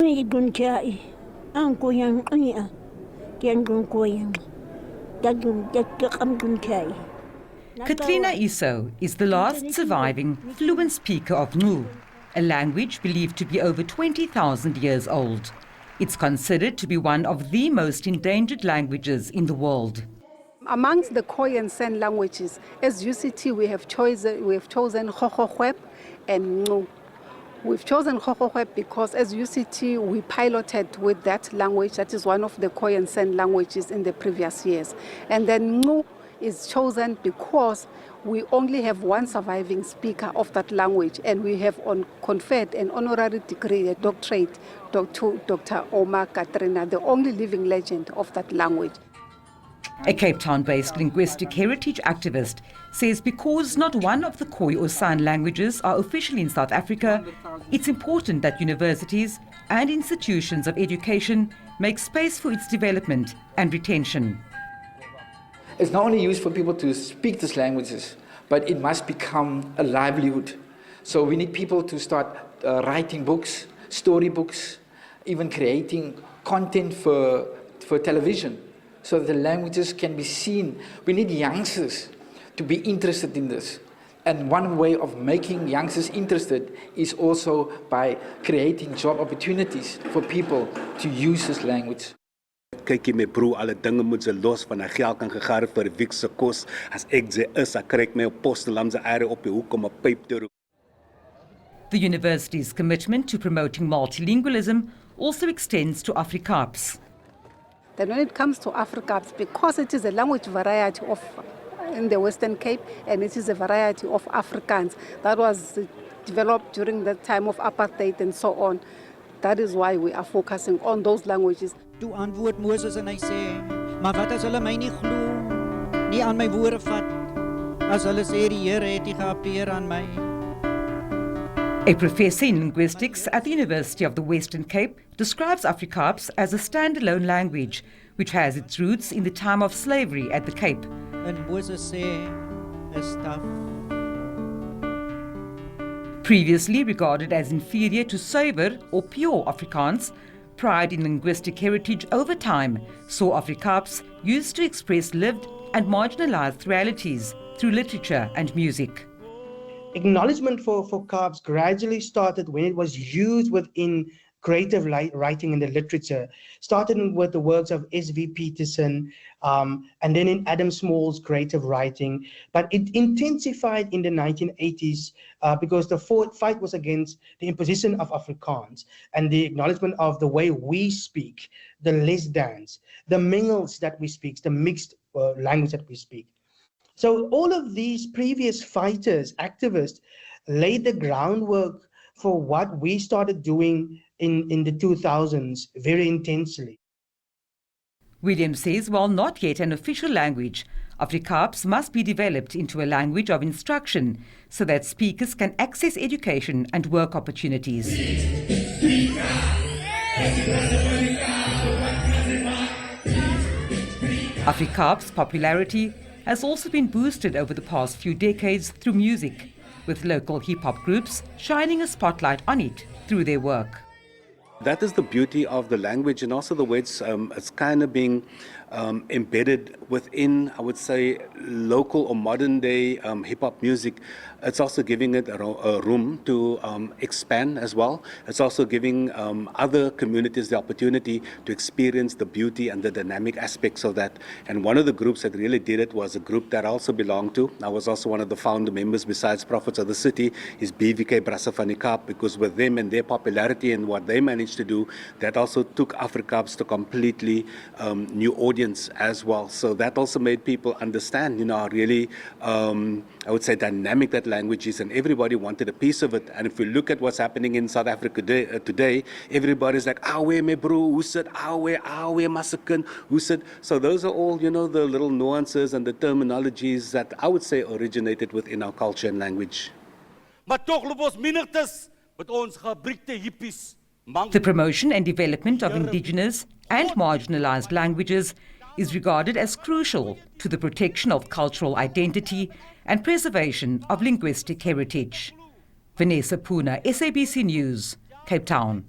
Katrina Iso is the last surviving fluent speaker of Ngu, a language believed to be over 20,000 years old. It's considered to be one of the most endangered languages in the world. Amongst the Khoi and San languages, as UCT, we have chosen Khokhogweb and Ngu. We've chosen Khokhogweb because as UCT, we piloted with that language. That is one of the Khoi and San languages in the previous years. And then Ngu is chosen because we only have one surviving speaker of that language, and we have conferred an honorary degree, a doctorate, to Dr. Omar Katrina, the only living legend of that language. A Cape Town-based linguistic heritage activist says because not one of the Khoi or San languages are official in South Africa, it's important that universities and institutions of education make space for its development and retention. It's not only used for people to speak these languages, but it must become a livelihood. So we need people to start writing books, storybooks, even creating content for television, so that the languages can be seen. We need youngsters to be interested in this. And one way of making youngsters interested is also by creating job opportunities for people to use this language. Kykie my broer, alle dinge moet se los van hy geld kan gegaar vir 'n week se kos. As ek sê is, ek kry my op Postelam se area op die hoek om 'n pyp te rook. The university's commitment to promoting multilingualism also extends to Afrikaans. Then when it comes to Afrikaans, because it is a language variety of in the Western Cape, and it is a variety of Afrikaans that was developed during the time of apartheid and so on, that is why we are focusing on those languages. Toe antwoord Moses en hy sê, maar wat as hulle my nie glo, nie aan my woorde vat, as hulle sê die Here het nie geappear aan my. A professor in linguistics at the University of the Western Cape describes Afrikaans as a standalone language, which has its roots in the time of slavery at the Cape. En Moses sê, is tough. Previously regarded as inferior to suiwer or pure Afrikaans, pride in linguistic heritage over time saw Afrikaans used to express lived and marginalized realities through literature and music. Acknowledgement for Kaaps gradually started when it was used within creative writing in the literature, starting with the works of S.V. Peterson, and then in Adam Small's creative writing. But it intensified in the 1980s because the fight was against the imposition of Afrikaans and the acknowledgement of the way we speak, the less dance, the mingles that we speak, the mixed language that we speak. So all of these previous fighters, activists, laid the groundwork for what we started doing in the 2000s very intensely. Williams says while not yet an official language, Afrikaans must be developed into a language of instruction so that speakers can access education and work opportunities. Afrikaans' popularity has also been boosted over the past few decades through music, with local hip-hop groups shining a spotlight on it through their work. That is the beauty of the language, and also the way it's kind of being embedded within, I would say, local or modern day hip-hop music. It's also giving it a room to expand as well. It's also giving other communities the opportunity to experience the beauty and the dynamic aspects of that. And one of the groups that really did it was a group that I also belonged to. I was also one of the founder members besides Prophets of the City, is BVK Brasse van die Kaap, because with them and their popularity and what they managed to do, that also took Afrikaans to completely new audience as well. So that also made people understand, how really, I would say, dynamic that language is, and everybody wanted a piece of it. And if we look at what's happening in South Africa today, everybody's like, awe me bro, hoe sit, awe masakin, hoe sit. So those are all, the little nuances and the terminologies that I would say originated within our culture and language. Maar toch loop ons minigtes met ons gebriekte hippies. The promotion and development of indigenous and marginalized languages is regarded as crucial to the protection of cultural identity and preservation of linguistic heritage. Vanessa Puna, SABC News, Cape Town.